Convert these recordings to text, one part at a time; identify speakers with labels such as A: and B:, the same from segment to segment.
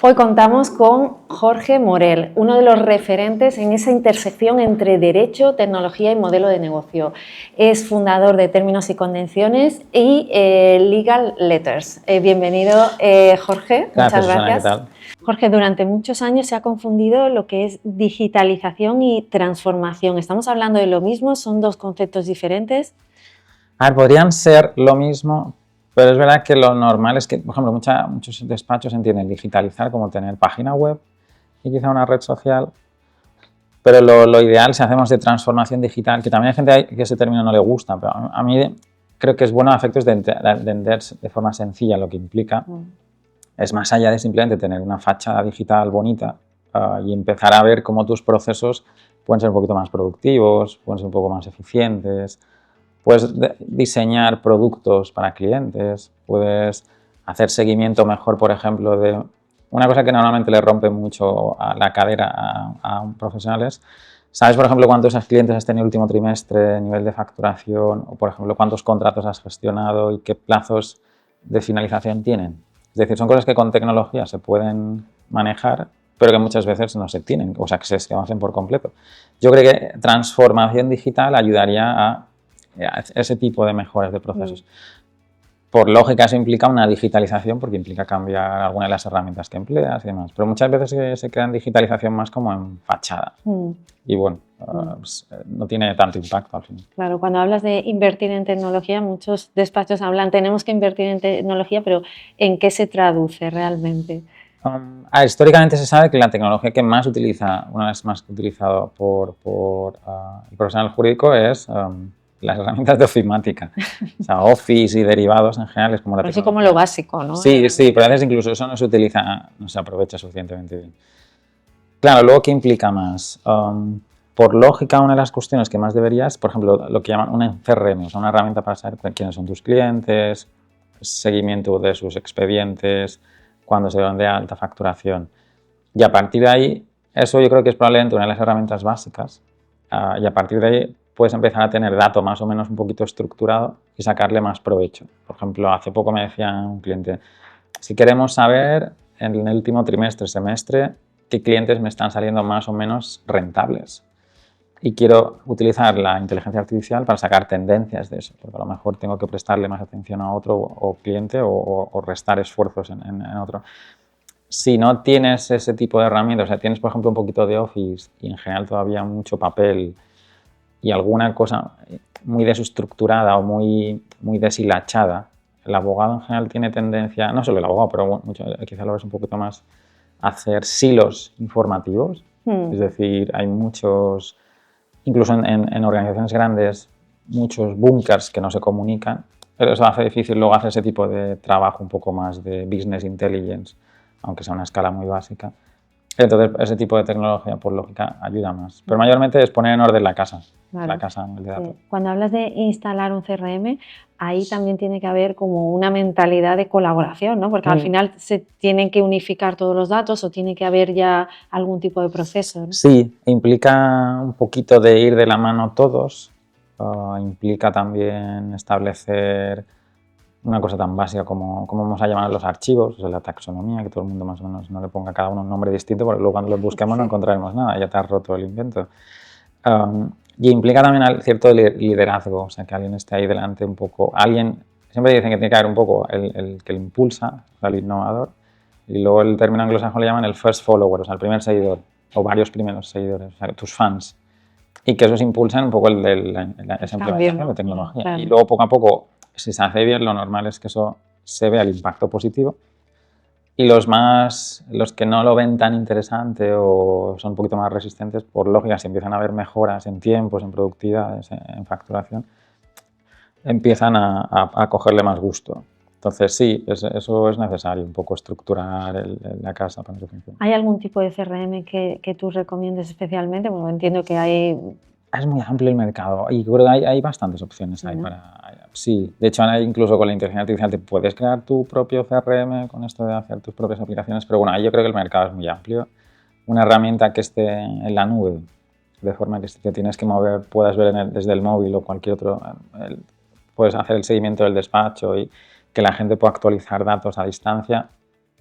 A: Hoy contamos con Jorge Morel, uno de los referentes en esa intersección entre derecho, tecnología y modelo de negocio. Es fundador de Términos y Convenciones y Legal Letters. Bienvenido, Jorge.
B: Gracias,
A: Muchas gracias.
B: Susana, ¿qué tal?
A: Jorge, durante muchos años se ha confundido lo que es digitalización y transformación. ¿Estamos hablando de lo mismo? ¿Son dos conceptos diferentes?
B: A ver, podrían ser lo mismo, pero es verdad que lo normal es que, por ejemplo, muchos despachos entienden digitalizar como tener página web y quizá una red social, pero lo ideal, si hacemos de transformación digital, que también hay gente que ese término no le gusta, pero a mí creo que es bueno a efectos de entender de forma sencilla lo que implica. Es más allá de simplemente tener una fachada digital bonita y empezar a ver cómo tus procesos pueden ser un poquito más productivos, pueden ser un poco más eficientes. Puedes diseñar productos para clientes, puedes hacer seguimiento mejor, por ejemplo, de una cosa que normalmente le rompe mucho a la cadera a profesionales. ¿Sabes, por ejemplo, cuántos clientes has tenido el último trimestre, nivel de facturación, o, por ejemplo, cuántos contratos has gestionado y qué plazos de finalización tienen? Es decir, son cosas que con tecnología se pueden manejar, pero que muchas veces no se tienen, o sea, que se esquemasen por completo. Yo creo que transformación digital ayudaría a ese tipo de mejoras de procesos. Por lógica eso implica una digitalización porque implica cambiar alguna de las herramientas que empleas y demás, pero muchas veces se crea en digitalización más como en fachada y bueno, pues, no tiene tanto impacto al final.
A: Claro, cuando hablas de invertir en tecnología, muchos despachos hablan, tenemos que invertir en tecnología, pero ¿en qué se traduce realmente?
B: Históricamente se sabe que la tecnología que más utiliza, una de las más utilizadas por el profesional jurídico es las herramientas de ofimática, o sea, Office y derivados en general es como la
A: Pero
B: tecnología.
A: sí como lo básico, ¿no?
B: Sí, pero a veces incluso eso no se utiliza, no se aprovecha suficientemente bien. Claro, luego, ¿qué implica más? Por lógica, una de las cuestiones que más deberías, por ejemplo, lo que llaman un CRM, o sea, una herramienta para saber quiénes son tus clientes, seguimiento de sus expedientes, cuándo se dan de alta, facturación. Y a partir de ahí, eso yo creo que es probablemente una de las herramientas básicas, y a partir de ahí puedes empezar a tener datos más o menos un poquito estructurado y sacarle más provecho. Por ejemplo, hace poco me decía un cliente, si queremos saber en el último trimestre, semestre, qué clientes me están saliendo más o menos rentables. Y quiero utilizar la inteligencia artificial para sacar tendencias de eso, porque a lo mejor tengo que prestarle más atención a otro o cliente o restar esfuerzos en otro. Si no tienes ese tipo de herramientas, o sea, tienes por ejemplo un poquito de Office y en general todavía mucho papel y alguna cosa muy desestructurada o muy deshilachada, el abogado en general tiene tendencia, no solo el abogado, pero quizá lo ves un poquito más, a hacer silos informativos. Es decir, hay muchos, incluso en organizaciones grandes, muchos búnkers que no se comunican. Pero eso hace difícil luego hacer ese tipo de trabajo un poco más de business intelligence, aunque sea a una escala muy básica. Entonces, ese tipo de tecnología, por lógica, ayuda más. Pero mayormente es poner en orden la casa, claro. La casa de datos.
A: Sí. Cuando hablas de instalar un CRM, ahí también tiene que haber como una mentalidad de colaboración, ¿no? Porque al final se tienen que unificar todos los datos o tiene que haber ya algún tipo de proceso, ¿no?
B: Sí, implica un poquito de ir de la mano todos, implica también establecer una cosa tan básica como vamos a llamar los archivos, o sea, la taxonomía, que todo el mundo más o menos no le ponga a cada uno un nombre distinto, porque luego cuando los busquemos no encontraremos nada, ya te has roto el invento. Y implica también cierto liderazgo, o sea, que alguien esté ahí delante un poco, siempre dicen que tiene que haber un poco el que le impulsa, o sea, el innovador, y luego el término anglosajón le llaman el first follower, o sea, el primer seguidor, o varios primeros seguidores, o sea, tus fans, y que esos impulsan un poco esa implementación de tecnología. Claro. Y luego poco a poco, si se hace bien, lo normal es que eso se vea el impacto positivo. Y los que no lo ven tan interesante o son un poquito más resistentes, por lógica, si empiezan a ver mejoras en tiempos, en productividades, en facturación, empiezan a cogerle más gusto. Entonces sí, eso es necesario, un poco estructurar la casa para que funcione.
A: ¿Hay algún tipo de CRM que tú recomiendes especialmente? Bueno, entiendo que hay...
B: Es muy amplio el mercado y creo que hay bastantes opciones ahí, ¿no? Sí, de hecho incluso con la inteligencia artificial te puedes crear tu propio CRM con esto de hacer tus propias aplicaciones, pero bueno, ahí yo creo que el mercado es muy amplio. Una herramienta que esté en la nube, de forma que si te tienes que mover puedas ver desde el móvil o cualquier otro, puedes hacer el seguimiento del despacho y que la gente pueda actualizar datos a distancia,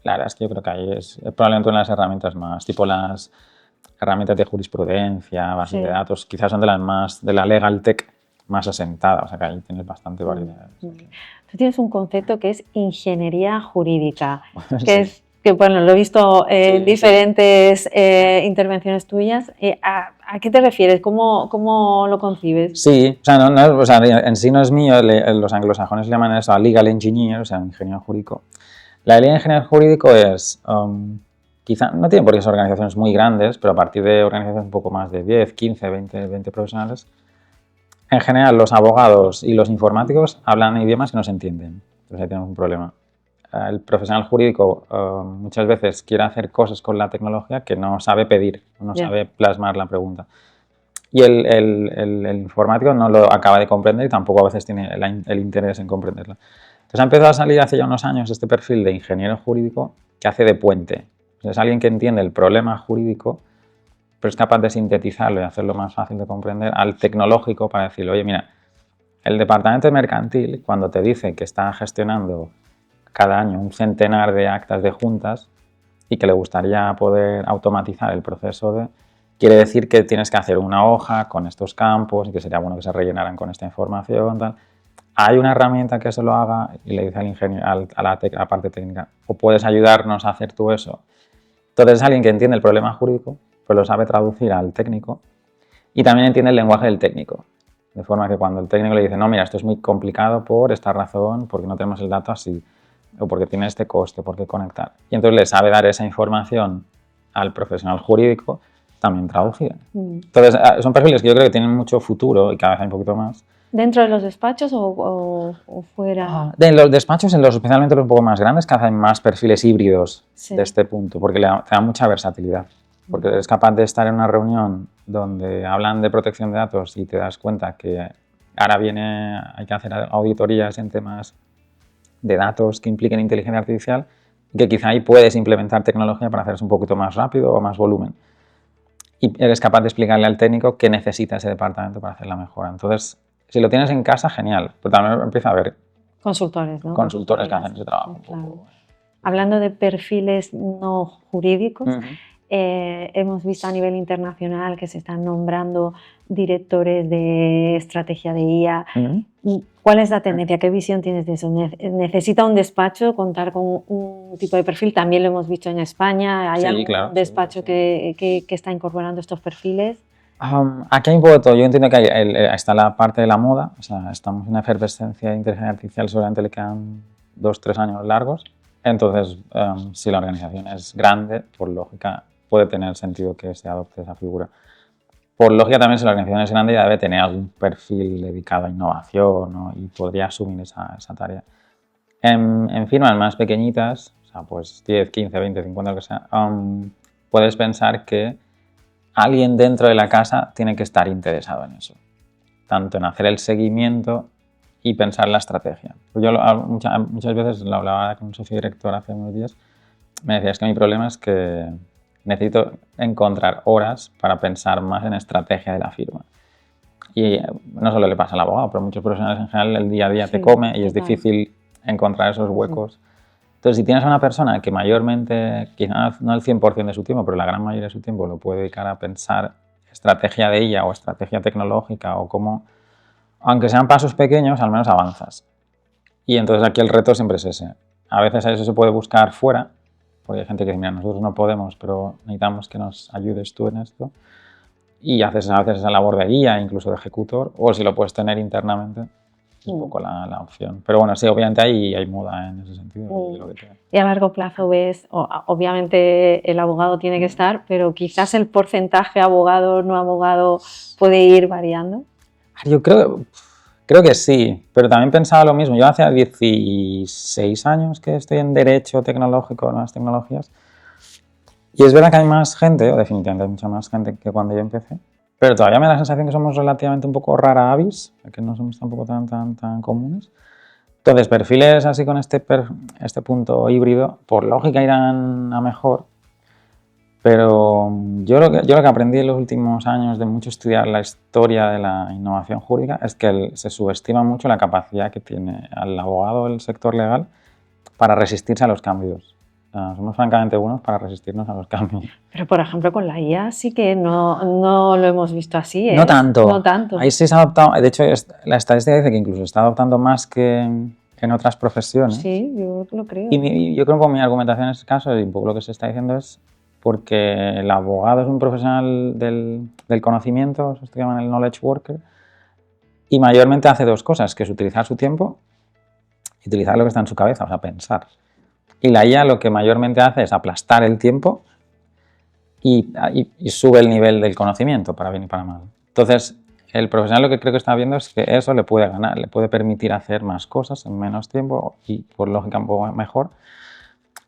B: La verdad es que yo creo que ahí es probablemente una de las herramientas más, tipo las herramientas de jurisprudencia, bases de datos, quizás son de las más, de la legal tech más asentada, o sea que ahí tienes bastante variedad.
A: Tú tienes un concepto que es ingeniería jurídica,
B: Sí.
A: que es, que bueno, lo he visto en diferentes intervenciones tuyas. ¿A qué te refieres? ¿Cómo lo concibes?
B: Sí, o sea, o sea, en sí no es mío, los anglosajones le llaman eso a legal engineer, o sea, ingeniero jurídico. La ley de ingeniero jurídico es, quizá no tiene por qué ser organizaciones muy grandes, pero a partir de organizaciones un poco más de 10, 15, 20 profesionales, en general los abogados y los informáticos hablan idiomas que no se entienden, entonces ahí tenemos un problema. El profesional jurídico muchas veces quiere hacer cosas con la tecnología que no sabe pedir, no sabe plasmar la pregunta. Y el informático no lo acaba de comprender y tampoco a veces tiene el interés en comprenderlo. Entonces ha empezado a salir hace ya unos años este perfil de ingeniero jurídico que hace de puente. Es alguien que entiende el problema jurídico, pero es capaz de sintetizarlo y hacerlo más fácil de comprender al tecnológico para decirle, oye, mira, el departamento mercantil, cuando te dice que está gestionando cada año un centenar de actas de juntas y que le gustaría poder automatizar el proceso de... Quiere decir que tienes que hacer una hoja con estos campos y que sería bueno que se rellenaran con esta información. Tal. Hay una herramienta que eso lo haga y le dice al ingeniero, a la parte técnica, o puedes ayudarnos a hacer tú eso. Entonces es alguien que entiende el problema jurídico, pero lo sabe traducir al técnico y también entiende el lenguaje del técnico. De forma que cuando el técnico le dice, no, mira, esto es muy complicado por esta razón, porque no tenemos el dato así, o porque tiene este coste, por qué conectar. Y entonces le sabe dar esa información al profesional jurídico también traducida. Entonces, son perfiles que yo creo que tienen mucho futuro y cada vez hay un poquito más.
A: ¿Dentro de los despachos o fuera?
B: En los despachos, especialmente los un poco más grandes, cada vez hay más perfiles híbridos de este punto, porque te da mucha versatilidad. Porque eres capaz de estar en una reunión donde hablan de protección de datos y te das cuenta que ahora hay que hacer auditorías en temas de datos que impliquen inteligencia artificial y que quizá ahí puedes implementar tecnología para hacerse un poquito más rápido o más volumen. Y eres capaz de explicarle al técnico qué necesita ese departamento para hacer la mejora. Entonces, si lo tienes en casa, genial. Pero también empieza a haber
A: consultores, ¿no?
B: Consultores que hacen ese trabajo.
A: Claro. Hablando de perfiles no jurídicos, hemos visto a nivel internacional que se están nombrando directores de estrategia de IA. ¿Cuál es la tendencia? ¿Qué visión tienes de eso? ¿Necesita un despacho contar con un tipo de perfil? También lo hemos visto en España. ¿Hay algún despacho que está incorporando estos perfiles?
B: Aquí hay un poco de todo. Yo entiendo que está la parte de la moda. O sea, estamos en una efervescencia de inteligencia artificial, seguramente le quedan 2-3 años largos. Entonces, si la organización es grande, por lógica, puede tener sentido que se adopte esa figura. Por lógica también, si la organización es grande, ya debe tener algún perfil dedicado a innovación, ¿no? Y podría asumir esa tarea. En firmas más pequeñitas, o sea, pues 10, 15, 20, 50, lo que sea, puedes pensar que alguien dentro de la casa tiene que estar interesado en eso. Tanto en hacer el seguimiento y pensar la estrategia. Yo muchas veces lo hablaba con un socio director hace unos días, me decía, es que mi problema es que necesito encontrar horas para pensar más en estrategia de la firma. Y no solo le pasa al abogado, pero a muchos profesionales en general el día a día te come y es difícil encontrar esos huecos. Entonces, si tienes a una persona que mayormente, quizás no el 100% de su tiempo, pero la gran mayoría de su tiempo lo puede dedicar a pensar estrategia de ella o estrategia tecnológica o cómo, aunque sean pasos pequeños, al menos avanzas. Y entonces aquí el reto siempre es ese. A veces eso se puede buscar fuera, porque hay gente que dice, mira, nosotros no podemos, pero necesitamos que nos ayudes tú en esto. Y haces a veces esa labor de guía, incluso de ejecutor, o si lo puedes tener internamente, es un poco la opción. Pero bueno, sí, obviamente hay moda en ese sentido.
A: Y a largo plazo ves, obviamente el abogado tiene que estar, pero quizás el porcentaje abogado, no abogado puede ir variando.
B: Yo creo que sí, pero también pensaba lo mismo. Yo hace 16 años que estoy en Derecho Tecnológico, nuevas tecnologías, y es verdad que hay más gente, o definitivamente hay mucha más gente que cuando yo empecé, pero todavía me da la sensación que somos relativamente un poco rara avis, que no somos tampoco tan comunes. Entonces, perfiles así con este punto híbrido, por lógica irán a mejor, pero yo lo que aprendí en los últimos años de mucho estudiar la historia de la innovación jurídica es que se subestima mucho la capacidad que tiene el abogado del sector legal para resistirse a los cambios. somos francamente buenos para resistirnos a los cambios.
A: Pero, por ejemplo, con la IA sí que no lo hemos visto así, ¿eh?
B: No tanto.
A: No tanto.
B: Ahí sí se ha adoptado, de hecho, la estadística dice que incluso se está adoptando más que en otras profesiones.
A: Sí, yo lo creo.
B: Y yo creo que mi argumentación en este caso, y un poco lo que se está diciendo, es porque el abogado es un profesional del conocimiento, esto que llaman el knowledge worker, y mayormente hace dos cosas, que es utilizar su tiempo y utilizar lo que está en su cabeza, o sea, pensar. Y la IA lo que mayormente hace es aplastar el tiempo y sube el nivel del conocimiento, para bien y para mal. Entonces, el profesional lo que creo que está viendo es que eso le puede ganar, le puede permitir hacer más cosas en menos tiempo y, por lógica, un poco mejor.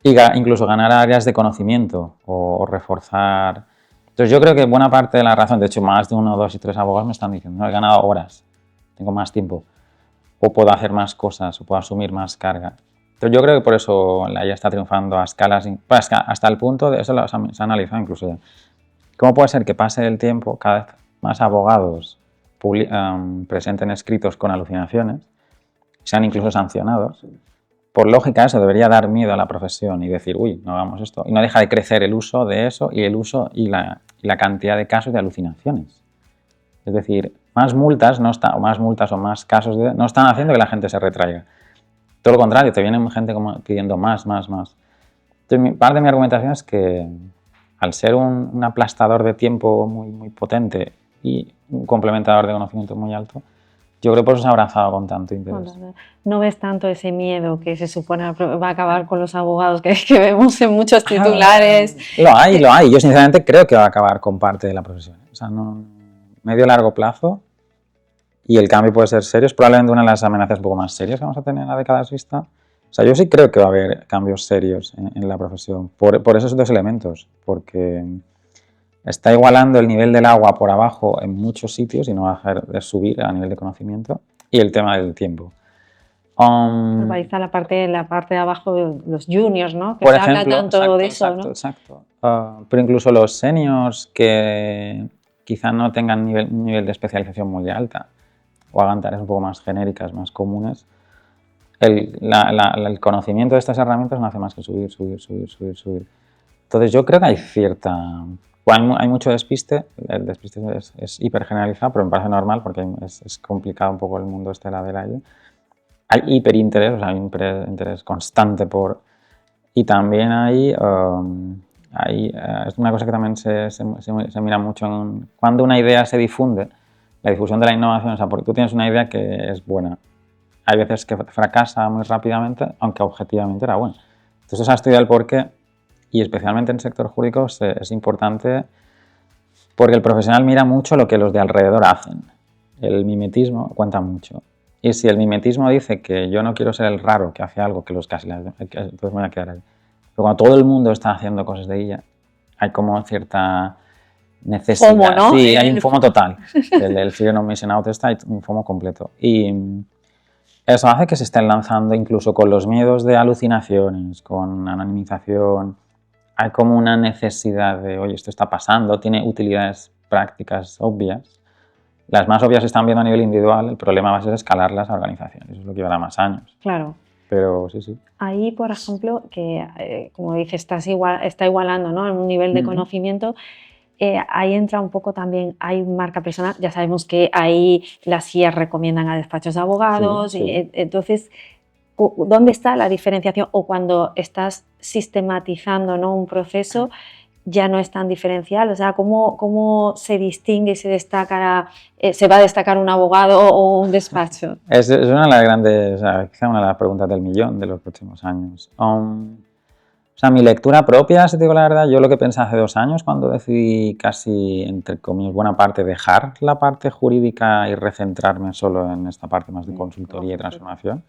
B: Y incluso ganar áreas de conocimiento o reforzar. Entonces, yo creo que buena parte de la razón, de hecho, más de 1, 2 y 3 abogados me están diciendo, no, he ganado horas, tengo más tiempo, o puedo hacer más cosas, o puedo asumir más carga. Entonces, yo creo que por eso la IA está triunfando a escalas, hasta el punto de, eso se ha analizado incluso ya. ¿Cómo puede ser que pase el tiempo, cada vez más abogados presenten escritos con alucinaciones, sean incluso sancionados? Por lógica, eso debería dar miedo a la profesión y decir, uy, no hagamos esto. Y no deja de crecer el uso de eso y el uso y la cantidad de casos de alucinaciones. Es decir, más multas o más casos no están haciendo que la gente se retraiga. Todo lo contrario, te viene gente como pidiendo más. Entonces, parte de mi argumentación es que al ser un aplastador de tiempo muy potente y un complementador de conocimiento muy alto, yo creo que por eso se ha abrazado con tanto interés.
A: ¿No ves tanto ese miedo que se supone va a acabar con los abogados que vemos en muchos titulares?
B: Lo hay. Yo sinceramente creo que va a acabar con parte de la profesión. O sea, medio largo plazo, y el cambio puede ser serio. Es probablemente una de las amenazas un poco más serias que vamos a tener en la década vista. O sea, yo sí creo que va a haber cambios serios en la profesión por esos dos elementos, porque está igualando el nivel del agua por abajo en muchos sitios y no va a dejar de subir a nivel de conocimiento, y el tema del tiempo.
A: Ahí está la parte de abajo de los juniors, ¿no? Que
B: por
A: se
B: ejemplo,
A: habla tanto de eso, ¿no?
B: Exacto. Pero incluso los seniors que quizá no tengan un nivel de especialización muy alta o hagan tareas un poco más genéricas, más comunes, el conocimiento de estas herramientas no hace más que subir. Entonces yo creo que hay hay mucho despiste. El despiste es hiper generalizado, pero me parece normal porque es complicado un poco el mundo de la AI. Hay hiperinterés, o sea, hay un interés constante y también es una cosa que también se mira mucho cuando una idea se difunde, la difusión de la innovación. O sea, porque tú tienes una idea que es buena, hay veces que fracasa muy rápidamente, aunque objetivamente era buena. Entonces, se ha estudiado el porqué, y especialmente en el sector jurídico es importante porque el profesional mira mucho lo que los de alrededor hacen. El mimetismo cuenta mucho. Y si el mimetismo dice que yo no quiero ser el raro que hace algo que los casi, entonces me voy a quedar ahí. Pero cuando todo el mundo está haciendo cosas de ella, hay como cierta necesidad.
A: FOMO, ¿no?
B: Sí, hay un FOMO total. El Fear of Missing Out está, hay un FOMO completo. Y eso hace que se estén lanzando incluso con los miedos de alucinaciones, con anonimización. Hay como una necesidad de, oye, esto está pasando, tiene utilidades prácticas obvias. Las más obvias se están viendo a nivel individual, el problema va a ser escalarlas a organizaciones, eso es lo que llevará más años.
A: Claro.
B: Pero sí.
A: Ahí, por ejemplo, que como dices, está igualando, ¿no? En un nivel de conocimiento, ahí entra un poco también, hay marca personal, ya sabemos que ahí las IAs recomiendan a despachos de abogados,
B: Sí.
A: Y, entonces, ¿dónde está la diferenciación? O cuando estás sistematizando, ¿no?, un proceso, ya no es tan diferencial. O sea, ¿cómo se distingue y se va a destacar un abogado o un despacho?
B: Es una de las grandes, o sea, quizá una de las preguntas del millón de los próximos años. O sea, mi lectura propia, si te digo la verdad, yo lo que pensé hace 2 años cuando decidí casi, entre comillas, buena parte, dejar la parte jurídica y recentrarme solo en esta parte más de consultoría y transformación,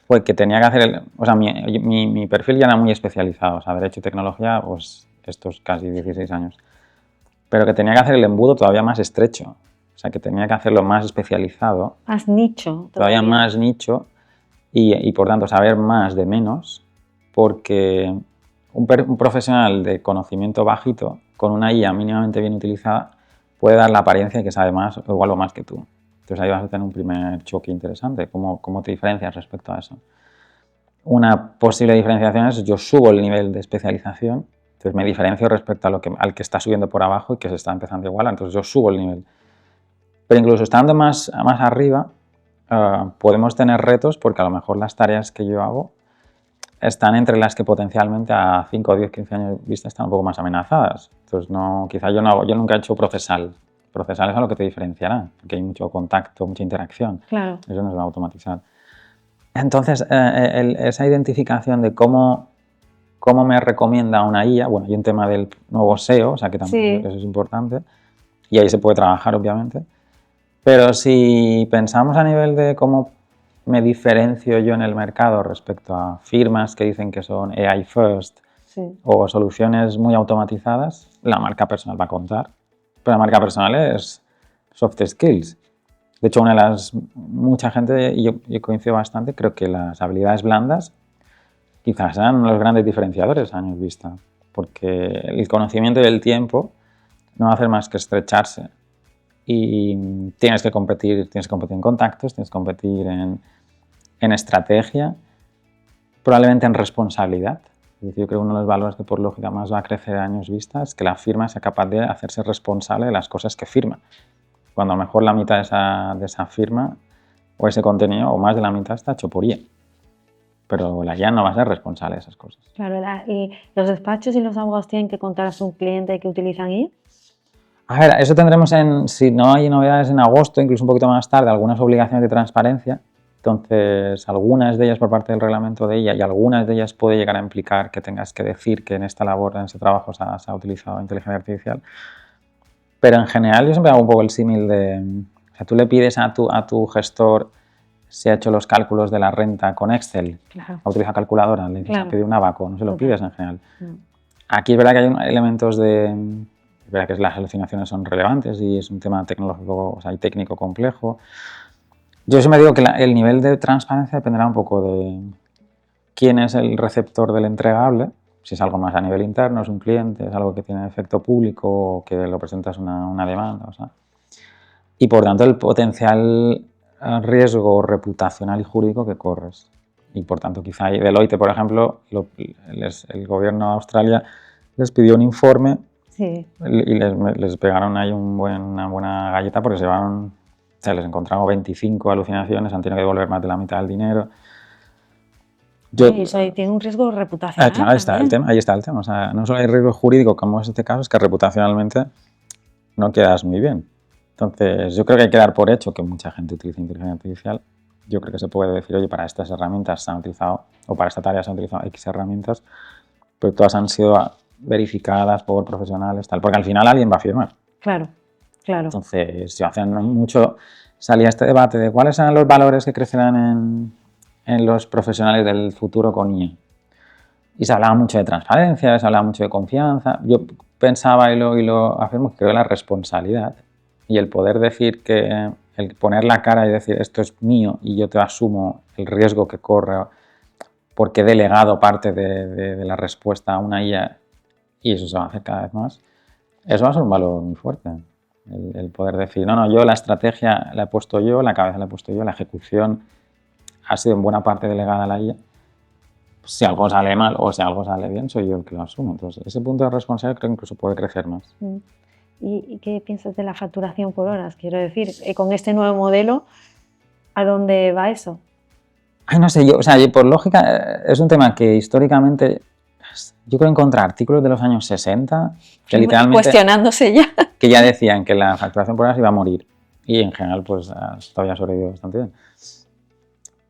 B: fue que tenía que hacer, o sea, mi perfil ya era muy especializado, o sea, Derecho y Tecnología, pues estos casi 16 años, pero que tenía que hacer el embudo todavía más estrecho, o sea, que tenía que hacerlo más especializado.
A: Más nicho.
B: Todavía más nicho y por tanto saber más de menos, porque un profesional de conocimiento bajito con una IA mínimamente bien utilizada puede dar la apariencia de que sabe más o igual o más que tú. Entonces ahí vas a tener un primer choque interesante. ¿Cómo te diferencias respecto a eso? una posible diferenciación es yo subo el nivel de especialización, entonces me diferencio respecto al que está subiendo por abajo y que se está empezando igual, entonces yo subo el nivel. Pero incluso estando más arriba, podemos tener retos porque a lo mejor las tareas que yo hago están entre las que potencialmente a 5, 10, 15 años vista están un poco más amenazadas. Entonces, quizá yo nunca he hecho procesal. Procesal es algo que te diferenciará, porque hay mucho contacto, mucha interacción.
A: Claro.
B: Eso no se va a automatizar. Entonces, esa identificación de cómo me recomienda una IA, bueno, hay un tema del nuevo SEO, o sea que también eso es importante, y ahí se puede trabajar, obviamente. Pero si pensamos a nivel de cómo me diferencio yo en el mercado respecto a firmas que dicen que son AI first o soluciones muy automatizadas, la marca personal va a contar. Pero la marca personal es soft skills. De hecho, mucha gente, y yo coincido bastante, creo que las habilidades blandas quizás sean los grandes diferenciadores a años vista, porque el conocimiento y el tiempo no va a hacer más que estrecharse. Y tienes que competir en contactos, tienes que competir en estrategia, probablemente en responsabilidad. Es decir, yo creo que uno de los valores que por lógica más va a crecer a años vista es que la firma sea capaz de hacerse responsable de las cosas que firma. Cuando a lo mejor la mitad de esa firma o ese contenido o más de la mitad está hecho por IA. Pero la IA no va a ser responsable de esas cosas.
A: Claro, ¿y los despachos y los abogados tienen que contar a su cliente que utilizan IA?
B: A ver, eso tendremos si no hay novedades en agosto, incluso un poquito más tarde, algunas obligaciones de transparencia. Entonces, algunas de ellas por parte del reglamento de ella y algunas de ellas puede llegar a implicar que tengas que decir que en esta labor, en ese trabajo se ha utilizado inteligencia artificial. Pero en general yo siempre hago un poco el símil de, o sea, tú le pides a tu gestor si ha hecho los cálculos de la renta con Excel, ha utilizado calculadora, le dices, ha pedido un abaco, no se lo pides en general. Aquí es verdad que hay elementos es verdad que las alucinaciones son relevantes y es un tema tecnológico, y técnico complejo. Yo siempre digo que el nivel de transparencia dependerá un poco de quién es el receptor del entregable, si es algo más a nivel interno, es un cliente, es algo que tiene efecto público o que lo presentas una demanda. Y por tanto el potencial riesgo reputacional y jurídico que corres. Y por tanto quizá Deloitte, por ejemplo, el gobierno de Australia les pidió un informe y les pegaron ahí una buena galleta porque les encontraron 25 alucinaciones, han tenido que devolver más de la mitad del dinero.
A: Y eso tiene un riesgo reputacional.
B: Claro, ahí está el tema. O sea, no solo hay riesgo jurídico, como es este caso, es que reputacionalmente no quedas muy bien. Entonces, yo creo que hay que dar por hecho que mucha gente utiliza inteligencia artificial. Yo creo que se puede decir, oye, para estas herramientas se han utilizado, o para esta tarea se han utilizado X herramientas, pero todas han sido verificadas por profesionales, tal, porque al final alguien va a firmar.
A: Claro.
B: Entonces, yo hace no mucho salía este debate de cuáles eran los valores que crecerán en los profesionales del futuro con IA. Y se hablaba mucho de transparencia, se hablaba mucho de confianza. Yo pensaba y lo afirmo que creo que la responsabilidad y el poder decir que, el poner la cara y decir esto es mío y yo te asumo el riesgo que corre porque he delegado parte de la respuesta a una IA y eso se va a hacer cada vez más, eso va a ser un valor muy fuerte. El poder decir, no, yo la estrategia la he puesto yo, la cabeza la he puesto yo, la ejecución ha sido en buena parte delegada a la IA. Si algo sale mal o si algo sale bien, soy yo el que lo asumo. Entonces, ese punto de responsabilidad creo que incluso puede crecer más.
A: ¿Y qué piensas de la facturación por horas? Quiero decir, con este nuevo modelo, ¿a dónde va eso?
B: Ay, no sé, yo por lógica, es un tema que históricamente, yo creo encontrar artículos de los años 60 que literalmente...
A: Cuestionándose ya.
B: Que ya decían que la facturación por horas iba a morir. Y en general, pues todavía ha sobrevivido bastante bien.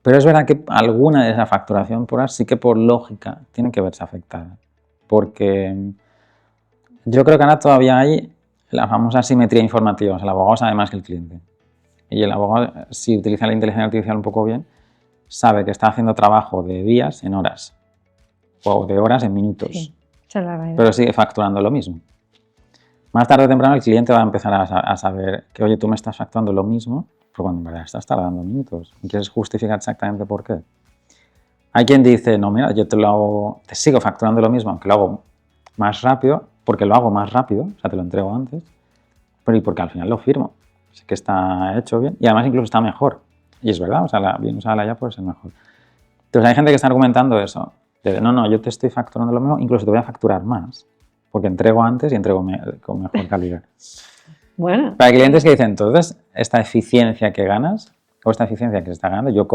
B: Pero es verdad que alguna de esa facturación por horas sí que por lógica tiene que verse afectada. Porque yo creo que ahora todavía hay la famosa asimetría informativa. O sea, el abogado sabe más que el cliente. Y el abogado, si utiliza la inteligencia artificial un poco bien, sabe que está haciendo trabajo de días en horas. O de horas en minutos.
A: Sí, esa es la realidad.
B: Pero sigue facturando lo mismo. Más tarde o temprano el cliente va a empezar a saber que, oye, tú me estás facturando lo mismo, pero cuando en verdad estás tardando minutos. Y quieres justificar exactamente por qué. Hay quien dice, no, mira, yo te sigo facturando lo mismo, aunque lo hago más rápido, porque lo hago más rápido, o sea, te lo entrego antes, pero y porque al final lo firmo. Sé que está hecho bien y además incluso está mejor. Y es verdad, o sea, bien usada la IA puede ser mejor. Entonces hay gente que está argumentando eso. No, yo te estoy facturando lo mismo, incluso te voy a facturar más, porque entrego antes y entrego con mejor calidad.
A: Bueno.
B: Para clientes que dicen, entonces, esta eficiencia que ganas, o esta eficiencia que se está ganando, ¿yo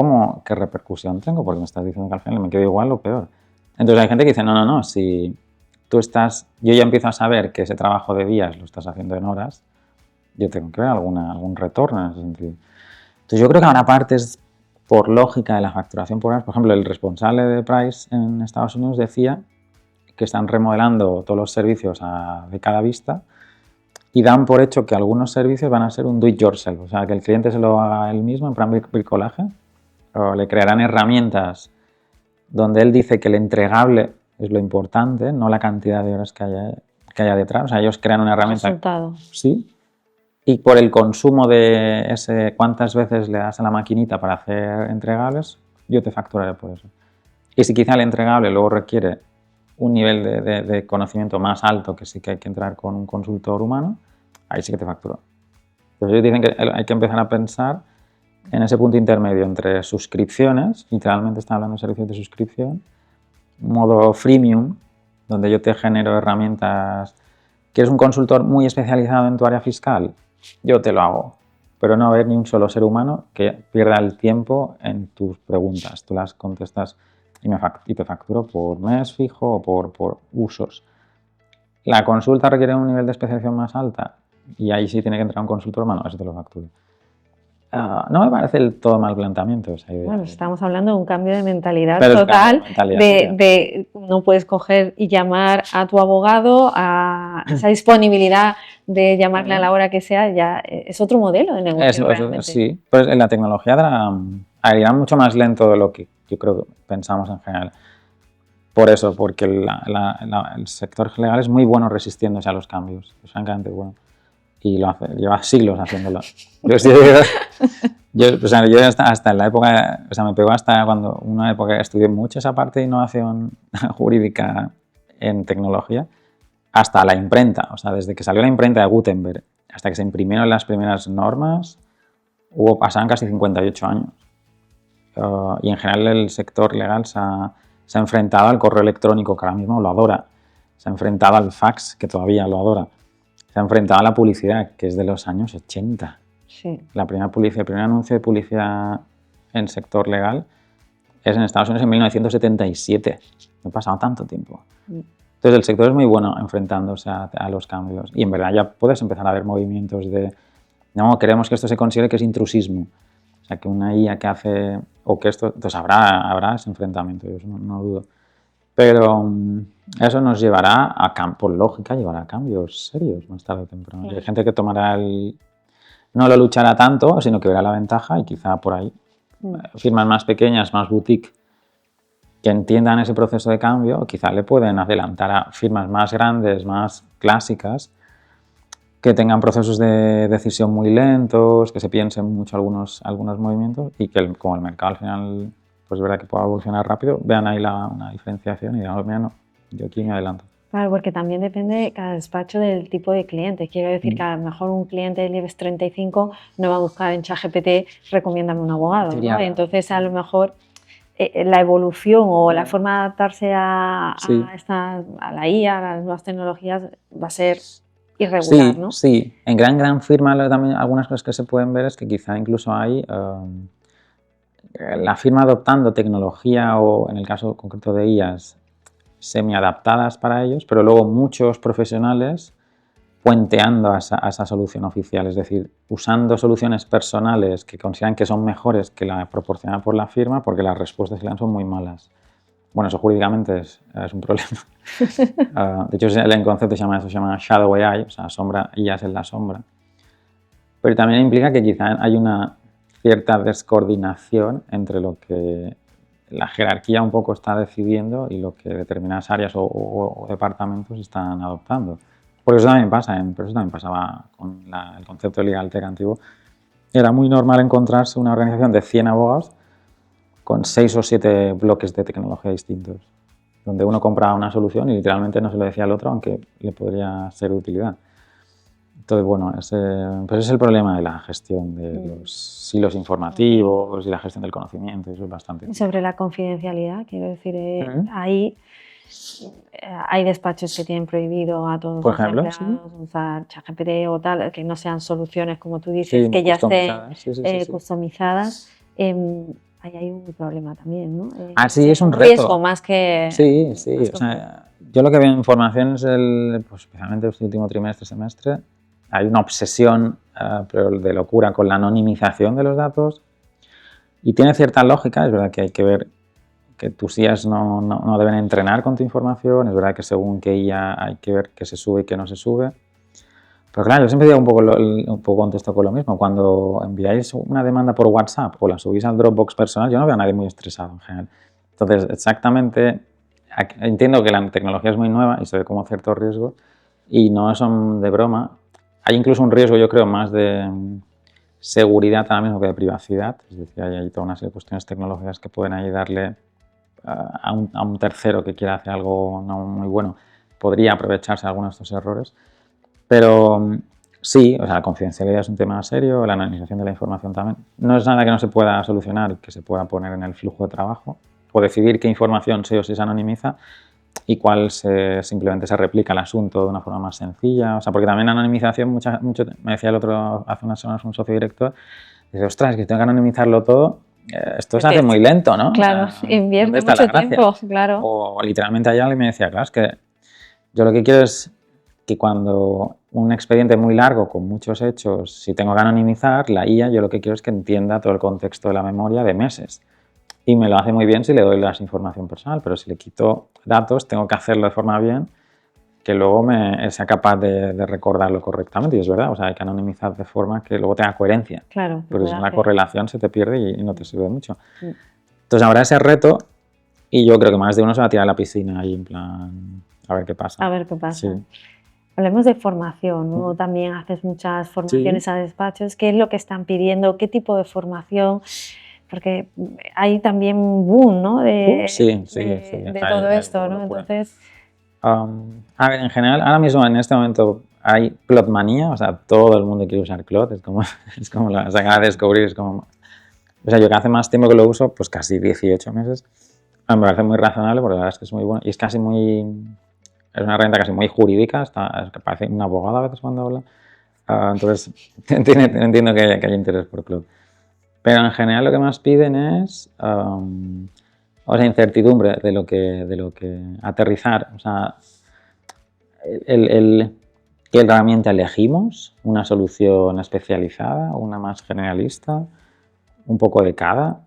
B: qué repercusión tengo? Porque me estás diciendo que al final me quedo igual o peor. Entonces hay gente que dice, no, si yo ya empiezo a saber que ese trabajo de días lo estás haciendo en horas, yo tengo que ver algún retorno en ese sentido. Entonces yo creo que habrá partes por lógica de la facturación por horas. Por ejemplo, el responsable de Price en Estados Unidos decía que están remodelando todos los servicios de cada vista y dan por hecho que algunos servicios van a ser un do-it-yourself, o sea, que el cliente se lo haga él mismo en plan bricolaje, o le crearán herramientas donde él dice que el entregable es lo importante, no la cantidad de horas que haya detrás. O sea, ellos crean una herramienta.
A: Resultado.
B: Sí. Y por el consumo de cuántas veces le das a la maquinita para hacer entregables, yo te facturaré por eso. Y si quizá el entregable luego requiere un nivel de conocimiento más alto, que sí que hay que entrar con un consultor humano, ahí sí que te facturo. Entonces ellos dicen que hay que empezar a pensar en ese punto intermedio entre suscripciones, literalmente están hablando de servicios de suscripción, modo freemium, donde yo te genero herramientas. ¿Quieres un consultor muy especializado en tu área fiscal? Yo te lo hago, pero no va a haber ni un solo ser humano que pierda el tiempo en tus preguntas. Tú las contestas y te facturo por mes fijo o por usos. La consulta requiere un nivel de especialización más alta y ahí sí tiene que entrar un consultor humano, eso te lo facturo. No me parece el todo mal planteamiento esa idea.
A: Bueno, estamos hablando de un cambio de mentalidad total, de no puedes coger y llamar a tu abogado, a esa disponibilidad de llamarle a la hora que sea, ya es otro modelo de negocio.
B: Eso, sí, pues en la tecnología irá mucho más lento de lo que yo creo que pensamos en general. Por eso, porque el sector legal es muy bueno resistiéndose a los cambios, es francamente bueno. Y lleva siglos haciéndolo. Yo hasta en la época, me pegó hasta cuando una época estudié mucho esa parte de innovación jurídica en tecnología, hasta la imprenta. O sea, desde que salió la imprenta de Gutenberg hasta que se imprimieron las primeras normas, pasaron casi 58 años. Y en general el sector legal se ha enfrentado al correo electrónico, que ahora mismo lo adora. Se ha enfrentado al fax, que todavía lo adora. Se ha enfrentado a la publicidad, que es de los años 80.
A: Sí.
B: El primer anuncio de publicidad en sector legal es en Estados Unidos en 1977. No ha pasado tanto tiempo. Entonces el sector es muy bueno enfrentándose a los cambios. Y en verdad ya puedes empezar a ver movimientos no, queremos que esto se considere que es intrusismo. O sea, que una IA que hace, o que esto, entonces habrá ese enfrentamiento, yo no dudo. Pero eso nos llevará por lógica, llevará a cambios serios más tarde o temprano. Hay gente que no lo luchará tanto, sino que verá la ventaja y quizá por ahí firmas más pequeñas, más boutique, que entiendan ese proceso de cambio, quizá le pueden adelantar a firmas más grandes, más clásicas, que tengan procesos de decisión muy lentos, que se piensen mucho algunos movimientos y que como el mercado al final pues es verdad que pueda evolucionar rápido, vean ahí una diferenciación y digan, mira, no, yo aquí me adelanto.
A: Claro, porque también depende cada despacho del tipo de cliente. Quiero decir que a lo mejor un cliente del IBEX 35 no va a buscar en ChatGPT, recomiéndame un abogado, ¿no? Entonces a lo mejor la evolución o la forma de adaptarse a la IA, a las nuevas tecnologías, va a ser irregular, ¿no?
B: Sí, en gran firma también algunas cosas que se pueden ver es que quizá incluso hay la firma adoptando tecnología o en el caso concreto de IAs semi-adaptadas para ellos, pero luego muchos profesionales puenteando a esa solución oficial, es decir, usando soluciones personales que consideran que son mejores que la proporcionada por la firma porque las respuestas que le dan son muy malas. Bueno, eso jurídicamente es un problema. De hecho, el concepto se llama Shadow AI, o sea, IAs en la sombra. Pero también implica que quizá hay una cierta descoordinación entre lo que la jerarquía un poco está decidiendo y lo que determinadas áreas o departamentos están adoptando. Porque eso también pasaba con el concepto de legal tech antiguo. Era muy normal encontrarse una organización de 100 abogados con 6 o 7 bloques de tecnología distintos, donde uno compraba una solución y literalmente no se lo decía al otro, aunque le podría ser de utilidad. Entonces, bueno, pues es el problema de la gestión de los hilos informativos y la gestión del conocimiento, eso es bastante.
A: Y sobre la confidencialidad, quiero decir,
B: Ujú.
A: ahí hay despachos que tienen prohibido a todos
B: Por
A: los
B: ejemplo,
A: empleados usar ChatGPT o tal, que no sean soluciones, como tú dices,
B: sí,
A: que ya estén
B: customizadas, sí.
A: customizadas. Ahí hay un problema también, ¿no?
B: Sí, es un
A: Un riesgo
B: reto.
A: más que...
B: Sí,
A: más
B: o
A: que
B: sea, yo lo que veo en formación es pues especialmente este último trimestre, semestre, hay una obsesión, pero de locura con la anonimización de los datos y tiene cierta lógica, es verdad que hay que ver que tus IAs no deben entrenar con tu información, es verdad que según qué IA hay que ver qué se sube y qué no se sube. Pero claro, yo siempre digo un poco contesto con lo mismo. Cuando enviáis una demanda por WhatsApp o la subís al Dropbox personal, yo no veo a nadie muy estresado en general. Entonces, exactamente, entiendo que la tecnología es muy nueva y se ve como cierto riesgo y no son de broma. Hay incluso un riesgo, yo creo, más de seguridad ahora mismo que de privacidad. Es decir, hay toda una serie de cuestiones tecnológicas que pueden ahí darle a un tercero que quiera hacer algo no muy bueno, podría aprovecharse de algunos de estos errores. Pero sí, o sea, la confidencialidad es un tema serio, la anonimización de la información también. No es nada que no se pueda solucionar y que se pueda poner en el flujo de trabajo. O decidir qué información sí o sí se anonimiza y cuál simplemente se replica el asunto de una forma más sencilla. O sea, porque también anonimización, mucho, me decía el otro hace unas semanas un socio director, dice, ostras, que tengo que anonimizarlo todo. Esto se hace muy lento, ¿no?
A: Claro,
B: ¿Dónde
A: invierte
B: está la
A: mucho
B: gracia?
A: tiempo, claro.
B: O literalmente hay alguien que me decía, claro, es que yo lo que quiero es que cuando un expediente muy largo con muchos hechos, si tengo que anonimizar, la IA, yo lo que quiero es que entienda todo el contexto de la memoria de meses. Y me lo hace muy bien si le doy la información personal, pero si le quito datos, tengo que hacerlo de forma bien, que luego sea capaz de recordarlo correctamente. Y es verdad, o sea, hay que anonimizar de forma que luego tenga coherencia.
A: Claro.
B: Porque si no, la correlación se te pierde y no te sirve mucho.
A: Mm.
B: Entonces habrá ese reto y yo creo que más de uno se va a tirar a la piscina ahí en plan, a ver qué pasa.
A: A ver qué pasa.
B: Sí.
A: Hablemos de formación, ¿no? También haces muchas formaciones a despachos. ¿Qué es lo que están pidiendo? ¿Qué tipo de formación? Porque hay también un boom, ¿no? de todo esto, ¿no? Entonces...
B: a ver, en general, ahora mismo en este momento hay Cloudmanía, o sea, todo el mundo quiere usar Cloud, es como la se acaba de descubrir, es como... O sea, yo que hace más tiempo que lo uso, pues casi 18 meses, me parece muy razonable porque la verdad es que es muy bueno y es casi muy... Es una herramienta casi muy jurídica, parece un abogado a veces cuando habla. Entonces, entiendo que hay interés por Cloud. Pero en general lo que más piden es o sea, incertidumbre de lo que aterrizar. O sea, ¿qué herramienta elegimos? ¿Una solución especializada? ¿Una más generalista? ¿Un poco de cada?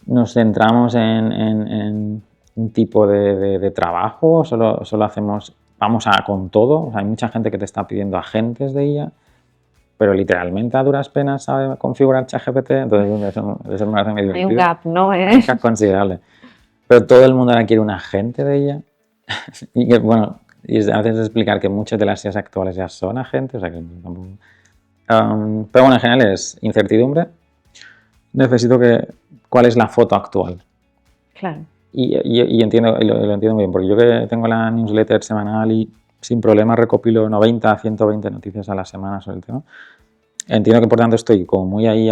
B: ¿Nos centramos en un tipo de trabajo? ¿Solo hacemos, vamos con todo? O sea, hay mucha gente que te está pidiendo agentes de IA, pero literalmente a duras penas sabe configurar ChatGPT, entonces eso me parece muy divertido.
A: Hay un gap, ¿no?
B: Hay un gap considerable. Pero todo el mundo ahora quiere un agente de IA. Y que, bueno, y a veces explicar que muchas de las IAs actuales ya son agentes, o sea que tampoco... pero bueno, en general es incertidumbre. Necesito ¿cuál es la foto actual?
A: Claro.
B: Y entiendo, lo entiendo muy bien, porque yo que tengo la newsletter semanal y sin problema recopilo 90 a 120 noticias a la semana sobre el tema. Entiendo que por tanto estoy como muy ahí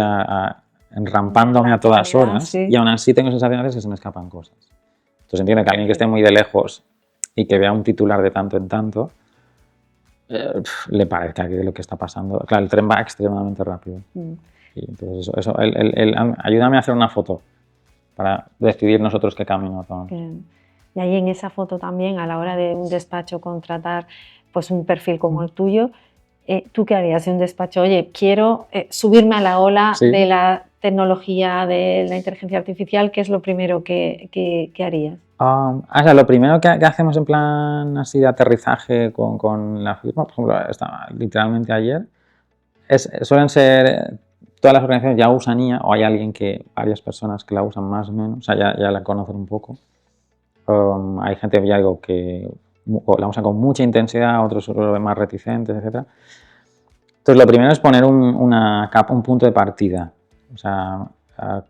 B: enrampándome a todas horas, sí. Y aún así tengo sensaciones que se me escapan cosas. Entonces entiendo que alguien que esté muy de lejos y que vea un titular de tanto en tanto, le parezca que lo que está pasando. Claro, el tren va extremadamente rápido. Y entonces eso ayúdame a hacer una foto para decidir nosotros qué camino tomamos.
A: Y ahí en esa foto también, a la hora de un despacho contratar pues un perfil como el tuyo, ¿tú qué harías en un despacho? Oye, quiero subirme a la ola de la tecnología, de la inteligencia artificial, ¿qué es lo primero que harías?
B: O sea, lo primero que hacemos en plan así de aterrizaje con la firma, por ejemplo, literalmente ayer, suelen ser... Todas las organizaciones ya usan IA o hay varias personas que la usan más o menos, o sea, ya la conocen un poco. Hay gente, ya digo, que la usa con mucha intensidad, otros lo ven más reticentes, etc. Entonces, lo primero es poner un punto de partida. O sea,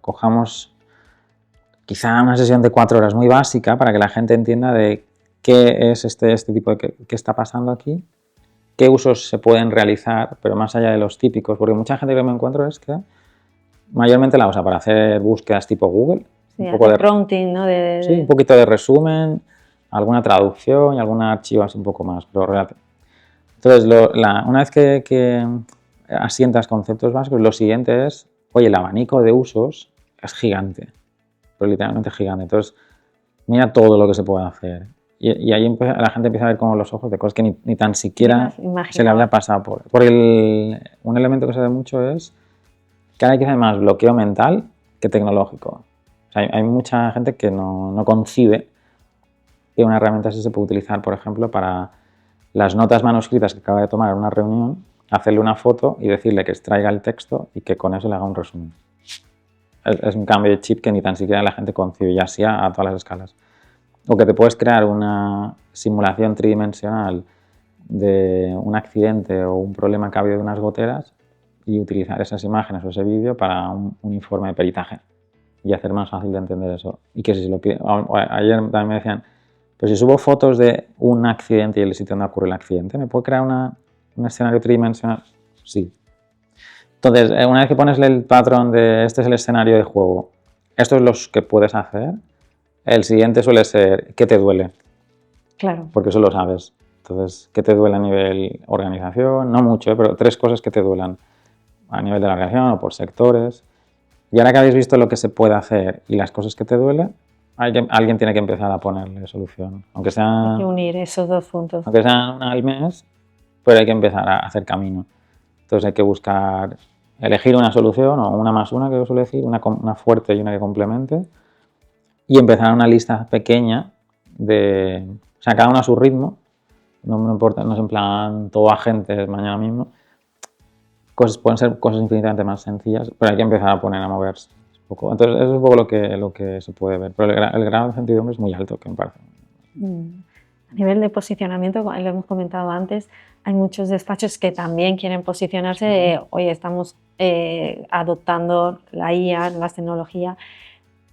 B: cojamos quizá una sesión de 4 horas muy básica para que la gente entienda de qué es este tipo de qué está pasando aquí. qué usos se pueden realizar, pero más allá de los típicos, porque mucha gente que me encuentro es que mayormente la usa para hacer búsquedas tipo Google,
A: Sí,
B: un poco de
A: prompting, ¿no?
B: sí, un poquito de resumen, alguna traducción y algún archivo así un poco más, pero entonces, una vez que asientas conceptos básicos, lo siguiente es, oye, el abanico de usos es gigante, pero literalmente gigante. Entonces, mira todo lo que se puede hacer. Y ahí la gente empieza a ver como los ojos de cosas que ni tan siquiera se le había pasado por. Un elemento que se ve mucho es que ahora hay que hacer más bloqueo mental que tecnológico. O sea, hay mucha gente que no concibe que una herramienta así se puede utilizar, por ejemplo, para las notas manuscritas que acaba de tomar en una reunión, hacerle una foto y decirle que extraiga el texto y que con eso le haga un resumen. Es un cambio de chip que ni tan siquiera la gente concibe, y así a todas las escalas. O que te puedes crear una simulación tridimensional de un accidente o un problema que ha habido de unas goteras y utilizar esas imágenes o ese vídeo para un informe de peritaje y hacer más fácil de entender eso. Y que si se lo pide, ayer también me decían, pero si subo fotos de un accidente y el sitio donde ocurre el accidente, ¿me puedo crear un escenario tridimensional? Sí. Entonces, una vez que pones el patrón de este es el escenario de juego, esto es lo que puedes hacer, el siguiente suele ser ¿qué te duele?
A: Claro.
B: Porque eso lo sabes. Entonces, ¿qué te duele a nivel organización? No mucho, pero 3 cosas que te duelan a nivel de la organización o por sectores. Y ahora que habéis visto lo que se puede hacer y las cosas que te duelen, alguien tiene que empezar a ponerle solución. Aunque sea,
A: hay que unir esos dos puntos.
B: Aunque sean una al mes, pero hay que empezar a hacer camino. Entonces hay que buscar, elegir una solución o una más una, que yo suelo decir, una fuerte y una que complemente, y empezar una lista pequeña de, o sea, cada uno a su ritmo, no me importa, no es en plan todo agentes mañana mismo, pueden ser cosas infinitamente más sencillas, pero hay que empezar a poner a moverse. Entonces, eso es un poco lo que se puede ver. Pero el grado de incertidumbre es muy alto, que me parece.
A: A nivel de posicionamiento, lo hemos comentado antes, hay muchos despachos que también quieren posicionarse. Oye, estamos adoptando la IA, las tecnologías.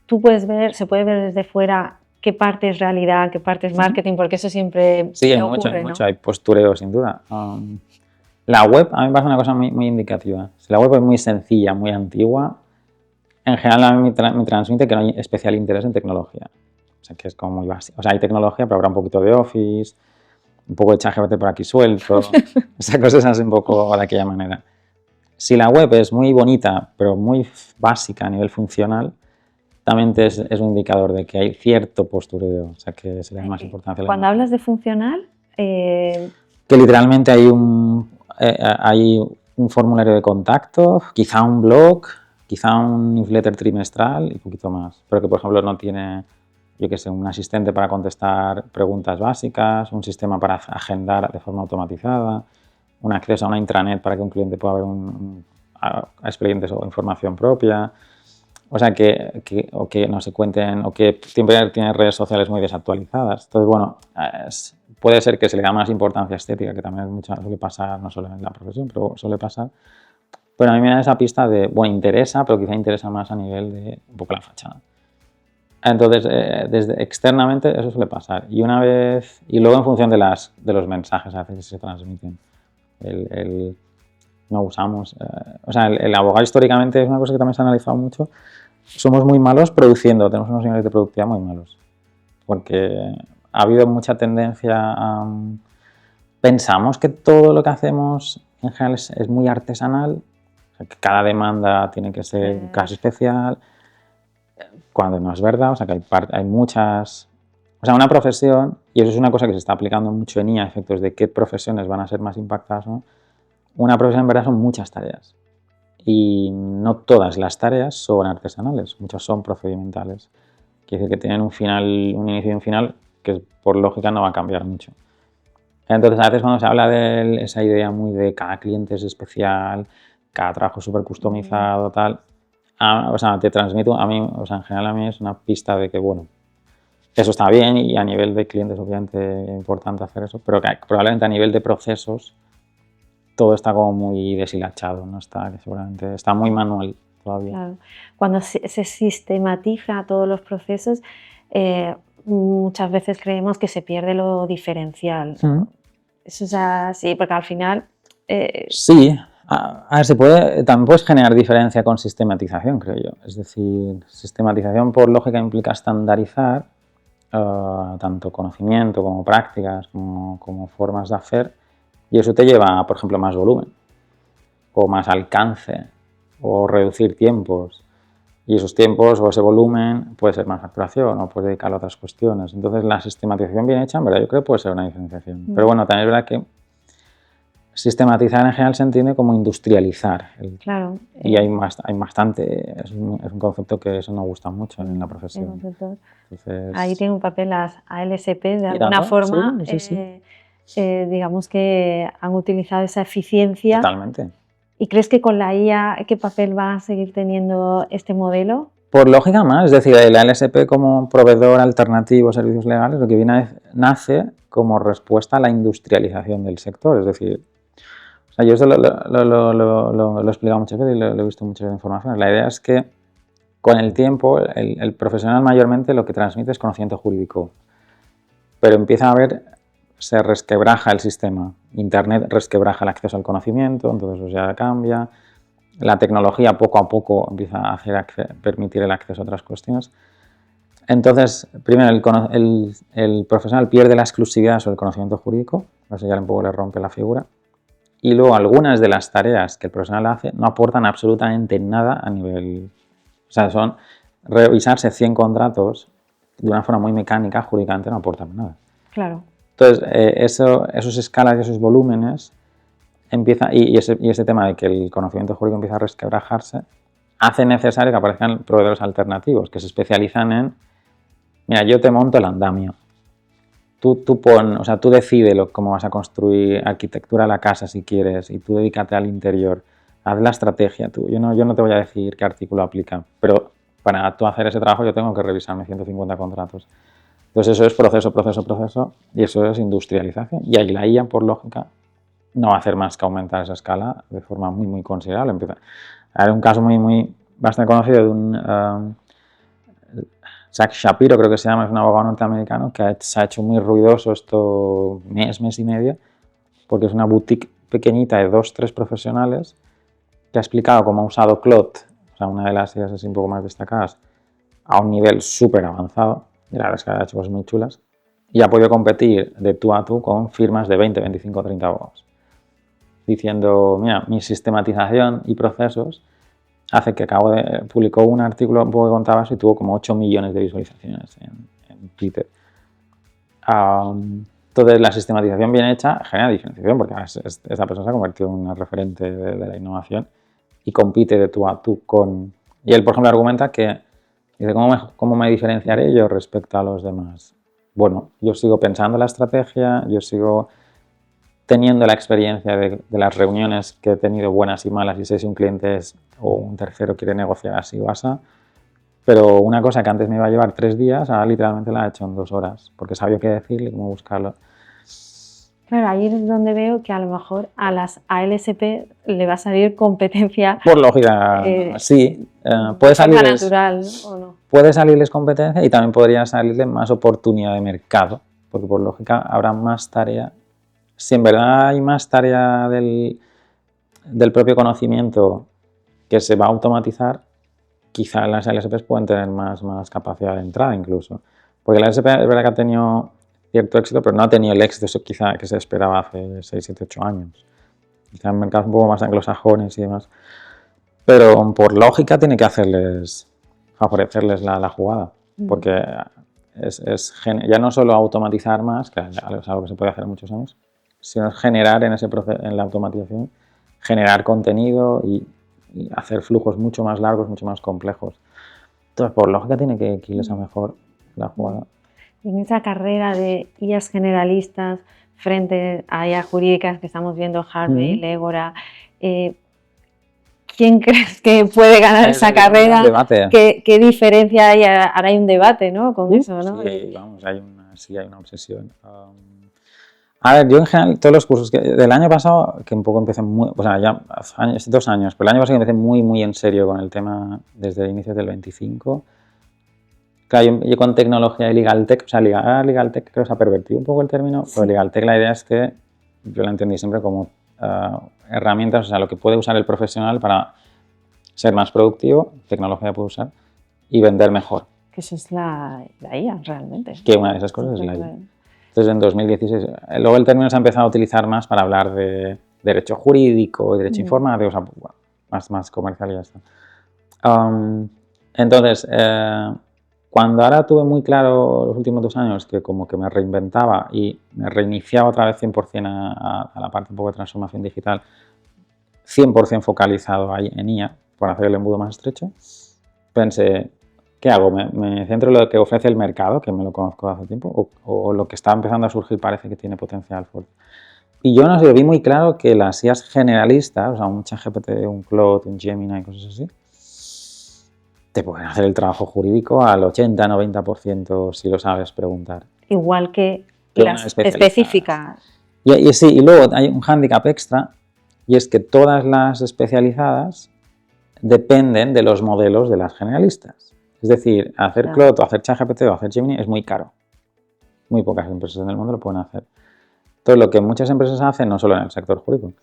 A: Tú puedes ver, se puede ver desde fuera qué parte es realidad, qué parte es marketing, porque eso siempre
B: sí, hay
A: ocurre,
B: mucho, hay postureo, sin duda. La web, a mí me parece una cosa muy indicativa. Si la web es muy sencilla, muy antigua, en general a mí me transmite que no hay especial interés en tecnología. O sea, que es como muy básico. O sea, hay tecnología, pero habrá un poquito de Office, un poco de ChatGPT por aquí suelto. Esas cosas así un poco de aquella manera. Si la web es muy bonita, pero muy básica a nivel funcional, también es un indicador de que hay cierto postureo, o sea, que se le da más importancia.
A: Cuando hablas de funcional...
B: Que literalmente hay un formulario de contacto, quizá un blog, quizá un newsletter trimestral y un poquito más. Pero que, por ejemplo, no tiene, yo qué sé, un asistente para contestar preguntas básicas, un sistema para agendar de forma automatizada, un acceso a una intranet para que un cliente pueda ver expedientes o información propia. O sea, que no se cuenten, o que siempre tiene redes sociales muy desactualizadas. Entonces, bueno, puede ser que se le da más importancia estética, que también suele pasar, no solo en la profesión, pero suele pasar. Pero a mí me da esa pista de, bueno, interesa, pero quizá interesa más a nivel de un poco la fachada. Entonces, desde externamente eso suele pasar. Y luego en función de los mensajes a veces que se transmiten. No usamos, o sea, el abogado históricamente es una cosa que también se ha analizado mucho. Somos muy malos produciendo, tenemos unos niveles de productividad muy malos, porque ha habido mucha tendencia a... Pensamos que todo lo que hacemos en general es muy artesanal, o sea, que cada demanda tiene que ser un caso especial, cuando no es verdad, o sea, que hay muchas... O sea, una profesión, y eso es una cosa que se está aplicando mucho en IA, efectos de qué profesiones van a ser más impactadas, ¿no? Una profesión en verdad son muchas tareas. Y no todas las tareas son artesanales, muchas son procedimentales. Quiere decir que tienen un inicio y un final que por lógica no va a cambiar mucho. Entonces, a veces cuando se habla de esa idea muy de cada cliente es especial, cada trabajo súper customizado, tal, o sea, te transmito a mí, o sea, en general a mí es una pista de que, bueno, eso está bien y a nivel de clientes obviamente es importante hacer eso, pero que probablemente a nivel de procesos todo está como muy deshilachado, ¿no? Seguramente está muy manual todavía.
A: Claro. Cuando se sistematiza todos los procesos, muchas veces creemos que se pierde lo diferencial. Eso es así, porque al final...
B: Sí, a ver, también puedes generar diferencia con sistematización, creo yo. Es decir, sistematización por lógica implica estandarizar tanto conocimiento como prácticas, como formas de hacer, y eso te lleva, por ejemplo, más volumen, o más alcance, o reducir tiempos. Y esos tiempos o ese volumen puede ser más facturación o puedes dedicarlo a otras cuestiones. Entonces, la sistematización bien hecha, en verdad, yo creo que puede ser una diferenciación. Pero bueno, también es verdad que sistematizar en general se entiende como industrializar.
A: Claro.
B: Y hay bastante, es un concepto que eso nos gusta mucho en la profesión.
A: Entonces, ahí tiene un papel las ALSP, de alguna forma, sí. Digamos que han utilizado esa eficiencia.
B: Totalmente.
A: ¿Y crees que con la IA qué papel va a seguir teniendo este modelo?
B: Por lógica más, es decir, el ALSP como proveedor alternativo de servicios legales, lo que nace como respuesta a la industrialización del sector. Es decir, o sea, yo esto lo he explicado muchas veces y lo he visto en muchas informaciones. La idea es que con el tiempo el profesional mayormente lo que transmite es conocimiento jurídico, pero empieza a haber, se resquebraja el sistema. Internet resquebraja el acceso al conocimiento, entonces eso ya cambia. La tecnología poco a poco empieza a permitir el acceso a otras cuestiones. Entonces, primero, el profesional pierde la exclusividad sobre el conocimiento jurídico, eso ya un poco le rompe la figura. Y luego algunas de las tareas que el profesional hace no aportan absolutamente nada a nivel... O sea, son revisarse 100 contratos de una forma muy mecánica, jurídicamente no aportan nada.
A: Claro.
B: Entonces, esos escalas y esos volúmenes empieza, y ese tema de que el conocimiento jurídico empieza a resquebrajarse hace necesario que aparezcan proveedores alternativos que se especializan en, mira, yo te monto el andamio, tú decides cómo vas a construir arquitectura de la casa si quieres y tú dedícate al interior, haz la estrategia tú, yo no te voy a decir qué artículo aplica, pero para tú hacer ese trabajo yo tengo que revisarme 150 contratos. Entonces eso es proceso y eso es industrialización y ahí la IA por lógica no va a hacer más que aumentar esa escala de forma muy, muy considerable. Hay un caso bastante conocido de un Zach Shapiro, creo que se llama, es un abogado norteamericano que se ha hecho muy ruidoso esto mes y medio, porque es una boutique pequeñita de 2-3 profesionales que ha explicado cómo ha usado Claude, o sea, una de las ideas así un poco más destacadas, a un nivel súper avanzado, y la verdad es que ha hecho cosas muy chulas, y ha podido competir de tú a tú con firmas de 20, 25, 30 abogados. Diciendo, mira, mi sistematización y procesos hace que publicó un artículo un poco que contaba eso y tuvo como 8 millones de visualizaciones en Twitter. Entonces, la sistematización bien hecha genera diferenciación porque esta persona se ha convertido en una referente de la innovación y compite de tú a tú con... Y él, por ejemplo, argumenta que, dice, ¿cómo me diferenciaré yo respecto a los demás? Bueno, yo sigo pensando la estrategia, yo sigo teniendo la experiencia de las reuniones que he tenido buenas y malas y sé si un cliente o un tercero quiere negociar así o así, pero una cosa que antes me iba a llevar 3 días, ahora literalmente la he hecho en 2 horas, porque sabía qué decirle y cómo buscarlo.
A: Claro, ahí es donde veo que a lo mejor a las ALSP le va a salir competencia.
B: Por lógica, sí. Puede salirles,
A: natural, ¿o no?
B: Puede salirles competencia y también podría salirles más oportunidad de mercado, porque por lógica habrá más tarea. Si en verdad hay más tarea del propio conocimiento que se va a automatizar, quizá las LSPs pueden tener más capacidad de entrada incluso. Porque la LSP es verdad que ha tenido cierto éxito, pero no ha tenido el éxito quizá que se esperaba hace 6, 7, 8 años. Quizá en mercados un poco más anglosajones y demás. Pero por lógica tiene que favorecerles la jugada. Porque ya no solo automatizar más, que es algo que se puede hacer en muchos años, sino generar en ese proceso, en la automatización, generar contenido y hacer flujos mucho más largos, mucho más complejos. Entonces, por lógica, tiene que irles a mejor la jugada.
A: En esa carrera de IAs generalistas frente a IAs jurídicas que estamos viendo, Harvey, Legora, ¿quién crees que puede ganar esa carrera? ¿Qué diferencia hay? Ahora hay un debate, ¿no? Con eso, ¿no?
B: Sí, vamos, hay una obsesión. A ver, yo en general, todos los cursos del año pasado, que un poco empecé ya hace 2 años, pero el año pasado empecé muy en serio con el tema desde inicios del 25. Claro, yo con tecnología y legal tech, o sea, legal tech creo que se ha pervertido un poco el término, pero legal tech la idea es que yo la entendí siempre como herramientas, o sea, lo que puede usar el profesional para ser más productivo, tecnología puede usar, y vender mejor.
A: Que eso es la IA, realmente.
B: Que una de esas cosas es la IA. Entonces, en 2016, luego el término se ha empezado a utilizar más para hablar de derecho jurídico, derecho informático, o sea, más comercial y ya está. Entonces, cuando ahora tuve muy claro los últimos 2 años que como que me reinventaba y me reiniciaba otra vez 100% a la parte un poco de transformación digital, 100% focalizado ahí en IA, para hacer el embudo más estrecho, pensé, ¿qué hago? ¿Me centro en lo que ofrece el mercado, que me lo conozco de hace tiempo, o lo que está empezando a surgir parece que tiene potencial fuerte? Y yo no sé, vi muy claro que las IAs generalistas, o sea, un ChatGPT, un Claude, un Gemini y cosas así, te pueden hacer el trabajo jurídico al 80-90% si lo sabes preguntar.
A: Igual que las específicas.
B: Y sí, y luego hay un hándicap extra, y es que todas las especializadas dependen de los modelos de las generalistas. Es decir, hacer Claude o hacer ChatGPT o hacer Gemini es muy caro. Muy pocas empresas en el mundo lo pueden hacer. Entonces, lo que muchas empresas hacen, no solo en el sector jurídico,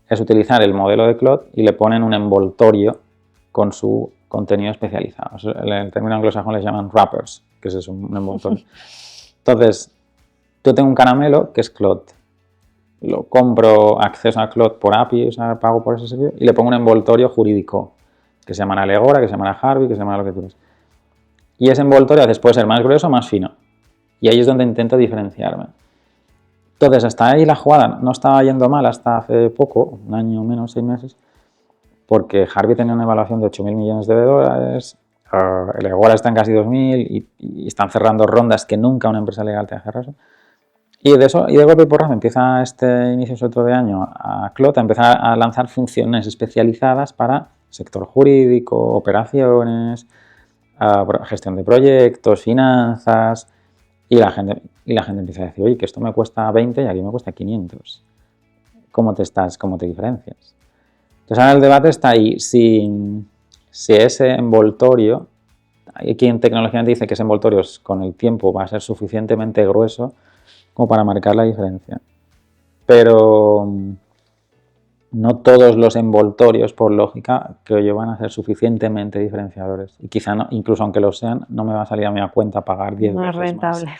B: es utilizar el modelo de Claude y le ponen un envoltorio con su contenido especializado. El término anglosajón les llaman wrappers, que es un envoltorio. Entonces, yo tengo un caramelo que es Claude. Lo compro acceso a Claude por API, o sea, pago por ese servicio, y le pongo un envoltorio jurídico, que se llamará Legora, que se llamará Harvey, que se llamará lo que quieras. Y ese envoltorio a veces puede ser más grueso o más fino. Y ahí es donde intento diferenciarme. Entonces, hasta ahí la jugada no estaba yendo mal hasta hace poco, un año menos, 6 meses, porque Harvey tenía una evaluación de 8.000 millones de dólares, el Legora está en casi 2.000 y están cerrando rondas que nunca una empresa legal te hace cerrar. Y de golpe y porrazo empieza este inicio sobre todo de año a Claude a empezar a lanzar funciones especializadas para sector jurídico, operaciones, gestión de proyectos, finanzas, y la gente empieza a decir, oye, que esto me cuesta 20 y aquí me cuesta 500. ¿Cómo te diferencias? Entonces ahora el debate está ahí, si ese envoltorio, hay quien tecnológicamente dice que ese envoltorio con el tiempo va a ser suficientemente grueso como para marcar la diferencia. Pero no todos los envoltorios, por lógica, creo yo, van a ser suficientemente diferenciadores. Y quizá, no, incluso aunque lo sean, no me va a salir a mi cuenta pagar 10 veces más. No es rentable.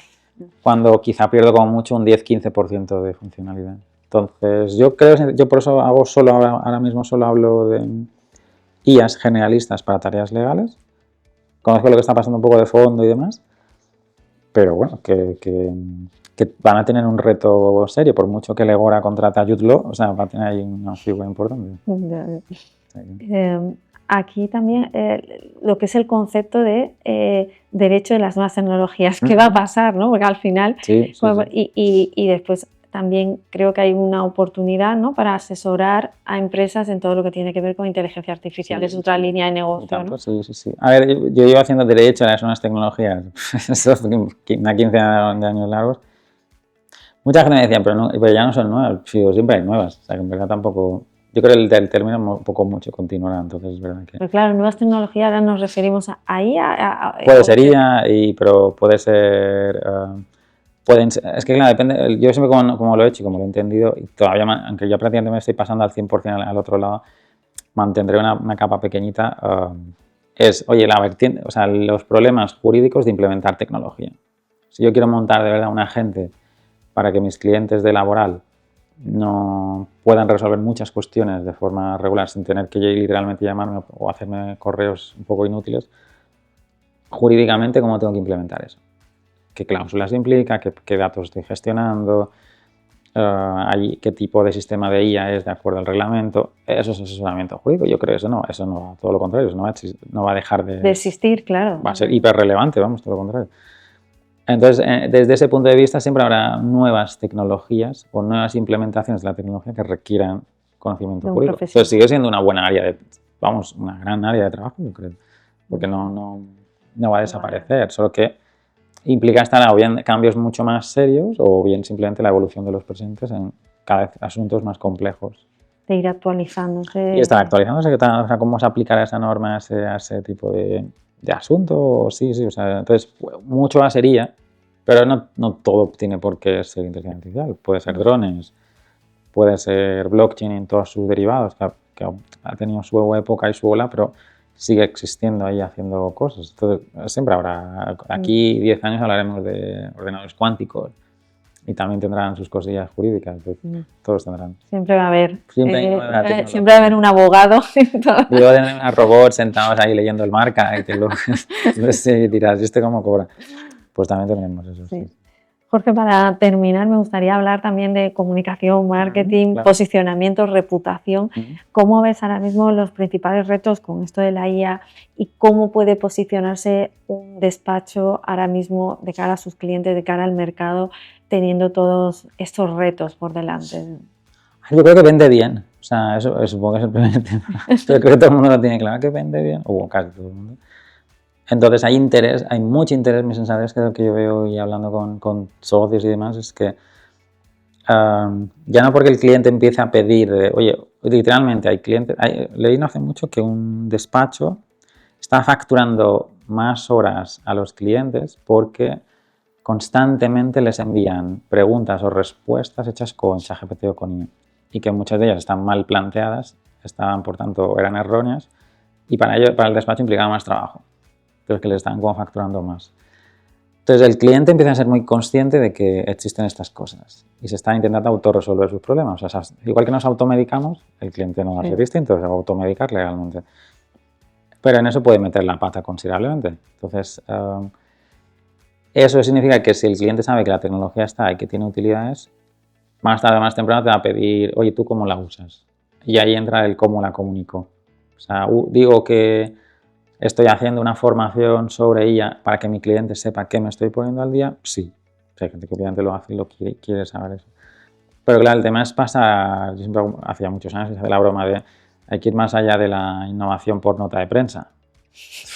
B: Cuando quizá pierdo como mucho un 10-15% de funcionalidad. Entonces, yo por eso ahora mismo solo hablo de IAs generalistas para tareas legales. Conozco lo que está pasando un poco de fondo y demás. Pero bueno, que van a tener un reto serio, por mucho que Legora contrate a Jude Law, o sea, va a tener ahí una figura importante.
A: Aquí también lo que es el concepto de derecho de las nuevas tecnologías, ¿qué va a pasar? ¿No? Porque al final, sí. Y después también creo que hay una oportunidad, ¿no?, para asesorar a empresas en todo lo que tiene que ver con inteligencia artificial, es otra línea de negocio, ¿no?
B: Sí. A ver, yo llevo haciendo derecho de las nuevas tecnologías, 15 años largos. Mucha gente me decía, pero ya no son nuevas, siempre hay nuevas, o sea, que en verdad tampoco... Yo creo que el término un poco mucho continuará, entonces es verdad que...
A: Pero claro, nuevas tecnologías, ahora nos referimos a IA.
B: Puede ser IA, pero puede ser... es que claro, depende, yo siempre como lo he hecho y como lo he entendido, y todavía, aunque yo prácticamente me estoy pasando al 100% al otro lado, mantendré una capa pequeñita, oye, la vertiente, o sea, los problemas jurídicos de implementar tecnología. Si yo quiero montar de verdad un agente para que mis clientes de laboral no puedan resolver muchas cuestiones de forma regular sin tener que literalmente llamarme o hacerme correos un poco inútiles, jurídicamente, ¿cómo tengo que implementar eso? ¿Qué cláusulas implica? ¿Qué datos estoy gestionando? ¿Qué tipo de sistema de IA es de acuerdo al reglamento? Eso es asesoramiento jurídico. Yo creo que eso no, todo lo contrario, eso no va a dejar de
A: existir, claro.
B: Va a ser hiperrelevante, vamos, todo lo contrario. Entonces, desde ese punto de vista, siempre habrá nuevas tecnologías o nuevas implementaciones de la tecnología que requieran conocimiento jurídico. Entonces, sigue siendo una buena área una gran área de trabajo, yo creo, porque no va a desaparecer, solo que implica estar o bien cambios mucho más serios o bien simplemente la evolución de los presentes en cada vez asuntos más complejos.
A: De ir actualizándose.
B: Y estar actualizándose, o sea, cómo se aplicará esa norma a ese tipo de asunto, sí, o sea, entonces mucho más sería, Pero no todo tiene por qué ser inteligencia artificial. Puede ser drones, puede ser blockchain en todos sus derivados, que ha tenido su época y su ola, pero sigue existiendo ahí haciendo cosas. Entonces, siempre habrá, aquí 10 años hablaremos de ordenadores cuánticos y también tendrán sus cosillas jurídicas, todos tendrán.
A: Siempre va a haber,
B: siempre
A: va a haber un abogado.
B: Luego tendrán a robots sentados ahí leyendo el marca y que luego dirás, ¿y este cómo cobra? Pues también tenemos eso, sí.
A: Jorge, para terminar, me gustaría hablar también de comunicación, marketing,
B: claro.
A: Posicionamiento, reputación. ¿Cómo ves ahora mismo los principales retos con esto de la IA y cómo puede posicionarse un despacho ahora mismo de cara a sus clientes, de cara al mercado, teniendo todos estos retos por delante?
B: Yo creo que vende bien. O sea, eso supongo que es el primer tema. Yo creo que todo el mundo lo tiene claro, que vende bien, o casi todo el mundo. Entonces hay interés, hay mucho interés. Mi sensación es que yo veo y hablando con socios y demás es que ya no porque el cliente empiece a pedir, oye, literalmente hay clientes, leí no hace mucho que un despacho está facturando más horas a los clientes porque constantemente les envían preguntas o respuestas hechas con ChatGPT o con IA y que muchas de ellas están mal planteadas, por tanto eran erróneas y para el despacho implicaba más trabajo. Pero que le están como facturando más. Entonces el cliente empieza a ser muy consciente de que existen estas cosas y se está intentando autorresolver sus problemas. O sea, igual que nos automedicamos, el cliente no va a ser distinto, se va a automedicar legalmente. Pero en eso puede meter la pata considerablemente. Entonces, eso significa que si el cliente sabe que la tecnología está y que tiene utilidades, más tarde o más temprano te va a pedir, oye, ¿tú cómo la usas? Y ahí entra el cómo la comunico. O sea, digo que ¿estoy haciendo una formación sobre ella para que mi cliente sepa qué me estoy poniendo al día? Sí. O sea, hay gente que obviamente lo hace y lo quiere saber eso. Pero claro, el tema es pasar, yo siempre hacía muchos años hice la broma de hay que ir más allá de la innovación por nota de prensa.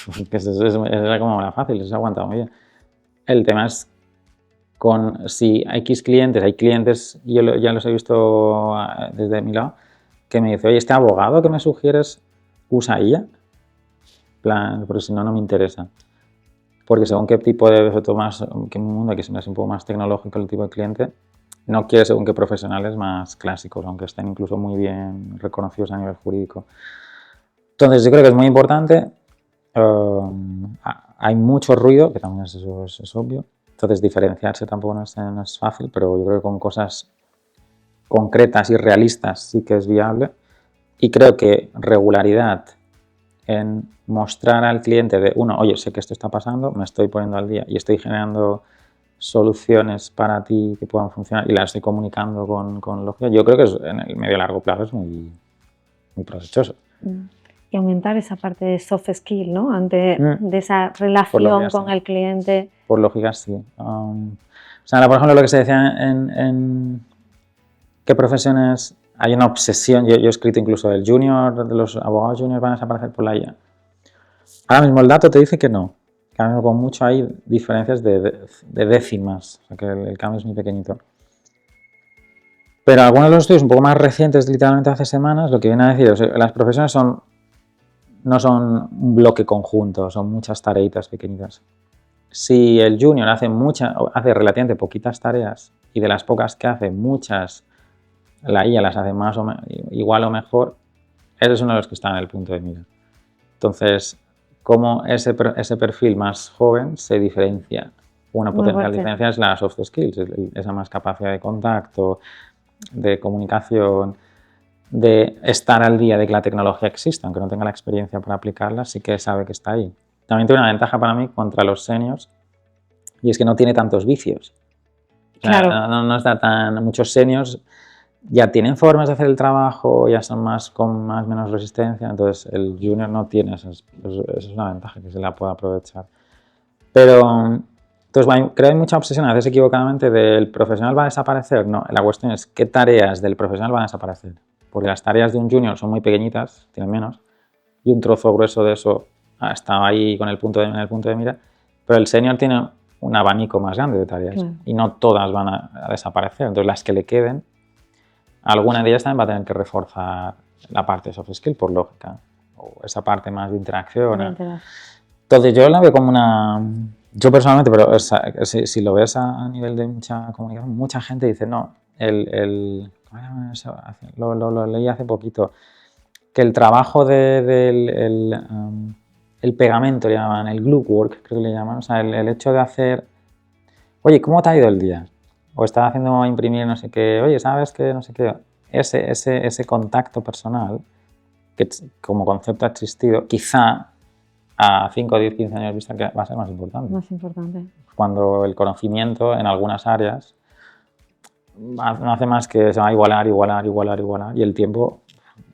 B: Porque eso es como más fácil, eso se aguanta muy bien. El tema es si hay clientes, yo ya los he visto desde mi lado, que me dice, oye, este abogado que me sugieres usa IA. Plan, porque si no, no me interesa. Porque según qué tipo de qué mundo que es un poco más tecnológico el tipo de cliente, no quiere según qué profesionales más clásicos, aunque estén incluso muy bien reconocidos a nivel jurídico. Entonces yo creo que es muy importante. Hay mucho ruido, que también eso es obvio. Entonces diferenciarse tampoco no es fácil, pero yo creo que con cosas concretas y realistas sí que es viable. Y creo que regularidad en mostrar al cliente oye, sé que esto está pasando, me estoy poniendo al día y estoy generando soluciones para ti que puedan funcionar y las estoy comunicando con lógica, yo creo que en el medio y largo plazo es muy, muy provechoso.
A: Y aumentar esa parte de soft skill, ¿no? De esa relación con el cliente.
B: Por lógica, sí. O sea, por ejemplo, lo que se decía en qué profesiones hay una obsesión, yo he escrito incluso de los abogados juniors van a desaparecer por la IA. Ahora mismo el dato te dice que no, que ahora mismo con mucho hay diferencias de décimas, o sea que el cambio es muy pequeñito. Pero algunos de los estudios un poco más recientes, literalmente hace semanas, lo que viene a decir, o sea, las profesiones no son un bloque conjunto, son muchas tareitas pequeñitas. Si el junior hace relativamente poquitas tareas y de las pocas que hace, muchas la IA las hace más igual o mejor, ese es uno de los que está en el punto de mira. Entonces, ¿cómo ese perfil más joven se diferencia? Una potencial diferencia es la soft skills, esa más capacidad de contacto, de comunicación, de estar al día de que la tecnología existe, aunque no tenga la experiencia para aplicarla, sí que sabe que está ahí. También tiene una ventaja para mí contra los seniors y es que no tiene tantos vicios.
A: Claro.
B: O sea, no está muchos seniors ya tienen formas de hacer el trabajo, ya son con menos resistencia, entonces el junior no tiene eso es una ventaja que se la puede aprovechar. Pero, entonces creo que hay mucha obsesión, a veces equivocadamente, del profesional va a desaparecer. No, la cuestión es qué tareas del profesional van a desaparecer, porque las tareas de un junior son muy pequeñitas, tienen menos, y un trozo grueso de eso está ahí en el punto de mira, pero el senior tiene un abanico más grande de tareas y no todas van a desaparecer, entonces las que le queden, alguna de ellas también va a tener que reforzar la parte de soft skill por lógica, o esa parte más de interacción. Entonces yo la veo como Yo personalmente, pero o sea, si lo ves a nivel de mucha comunicación, mucha gente dice, no, ¿cómo se llama eso? Lo leí hace poquito, que el trabajo el pegamento, le llaman, el glue work, creo que le llaman, o sea, el hecho de hacer, oye, ¿cómo te ha ido el día? O estaba haciendo imprimir no sé qué, oye, ¿sabes qué? No sé qué. Ese contacto personal, que como concepto ha existido, quizá a 5, 10, 15 años vista que va a ser más importante.
A: Más importante.
B: Cuando el conocimiento en algunas áreas no hace más que se va a igualar y el tiempo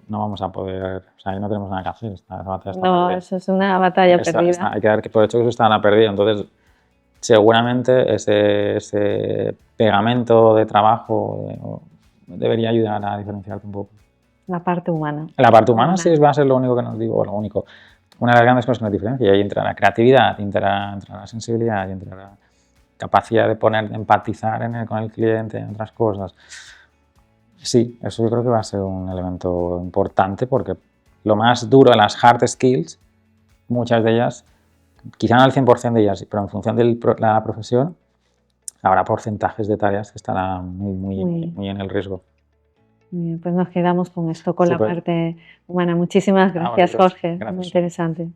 B: no vamos a poder, o sea, ahí no tenemos nada que hacer. Esa batalla está
A: No,
B: perdida.
A: eso es una batalla perdida.
B: Hay que dar por hecho que eso está perdido. Entonces, seguramente ese pegamento de trabajo debería ayudar a diferenciarte un poco.
A: La parte humana.
B: La parte humana sí va a ser lo único que nos digo, o lo único. Una de las grandes cosas que nos diferencia, y ahí entra la creatividad, entra la sensibilidad, y entra la capacidad de empatizar con el cliente, en otras cosas. Sí, eso yo creo que va a ser un elemento importante porque lo más duro de las hard skills, muchas de ellas, quizá no al 100% de ellas, pero en función de la profesión, habrá porcentajes de tareas que estarán muy en el riesgo.
A: Pues nos quedamos con esto, con la parte humana. Muchísimas gracias, Jorge.
B: Gracias.
A: Muy interesante.